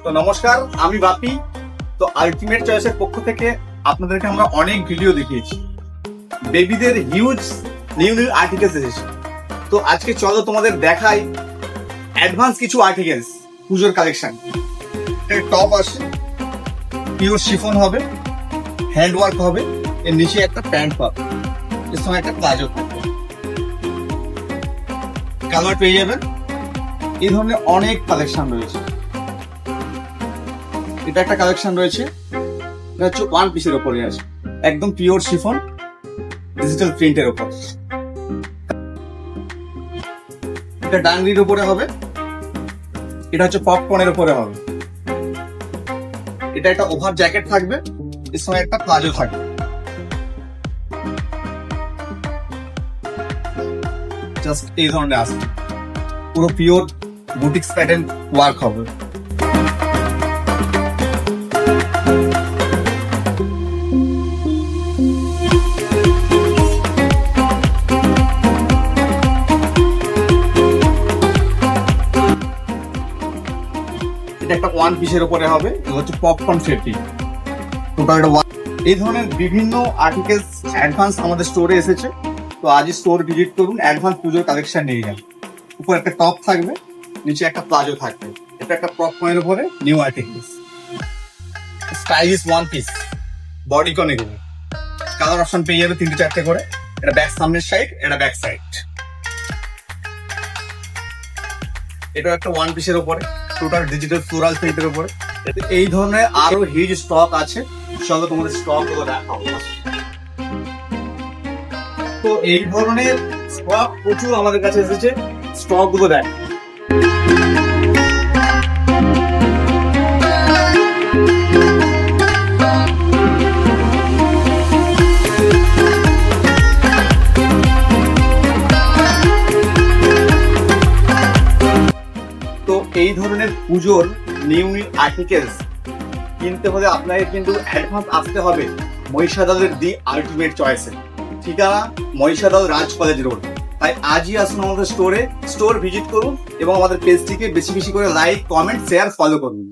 তো নমস্কার, আমি বাপি। তো আলটিমেট চয়েসের পক্ষ থেকে আপনাদেরকে আমরা অনেক ভিডিও দেখিয়েছি, বেবিদের হিউজ নিউ আর্টিকেলস এসেছে। তো আজকে চলো তোমাদের দেখাই অ্যাডভান্স কিছু আর্টিকেলস, পুজোর কালেকশন। টপ আসে, পিওর শিফন হবে, হ্যান্ড ওয়ার্ক হবে, এর নিচে একটা প্যান্ট পাবে, এর সঙ্গে একটা প্লাজো থাকবে, কালার পেয়ে যাবেন। এই ধরনের অনেক কালেকশন রয়েছে। এটা একটা কালেকশন রয়েছে, এটা হচ্ছে ওয়ান পিসের উপরে আছে, একদম পিওর শিফন ডিজিটাল প্রিন্টের উপর। এটা ডাংরির উপরে হবে, এটা হচ্ছে পপকর্নের উপরে হবে। এটা একটা ওভার জ্যাকেট থাকবে, এর সঙ্গে একটা প্লাজো থাকবে। জাস্ট এই ধরনের আসবে, পুরো পিওর বুটিক্স প্যাটার্ন ওয়ার্ক হবে। এটা একটা ওয়ান পিসের উপরে হবে, এটা হচ্ছে পপকর্ন ফেব্রিক। টোটাল এই ধরনের বিভিন্ন আর্টিকেলস অ্যাডভান্স আমাদের স্টোরে এসেছে। তো আজই স্টোর ভিজিট করুন, অ্যাডভান্স পুজোর কালেকশন নিয়ে যান। উপরে একটা টপ থাকবে, নিচে একটা প্লাজো থাকবে। এটা একটা পপকর্নের উপরে new articles, stylish one piece, body কন। এগুলো কালার অপশন পেয়ে যাবে 3-4টে করে। এটা ব্যাক সামনের সাইড, এটা ব্যাক সাইড। এটা একটা ওয়ান পিসের উপরে, টোটাল ডিজিটাল ফ্লোরাল প্রিন্টের উপরে। এই ধরনের আরো হিউজ স্টক আছে, চলো তোমাদের স্টক গুলো দেখাবো। তো এই ধরনের স্টক প্রচুর আমাদের কাছে এসেছে, স্টক গুলো দেখ। তো এই ধরনের পুজোর নিউ আর্টিকেলস কিনতে হলে আপনাকে কিন্তু অ্যাডভান্স আসতে হবে মহিষাদলের দি আলটিমেট চয়েসে। ঠিকানা মহিষাদল রাজ কলেজ রোড। তাই আজই আসুন আমাদের স্টোর ভিজিট করুন এবং আমাদের পেজটিকে বেশি বেশি করে লাইক, কমেন্ট, শেয়ার, ফলো করুন।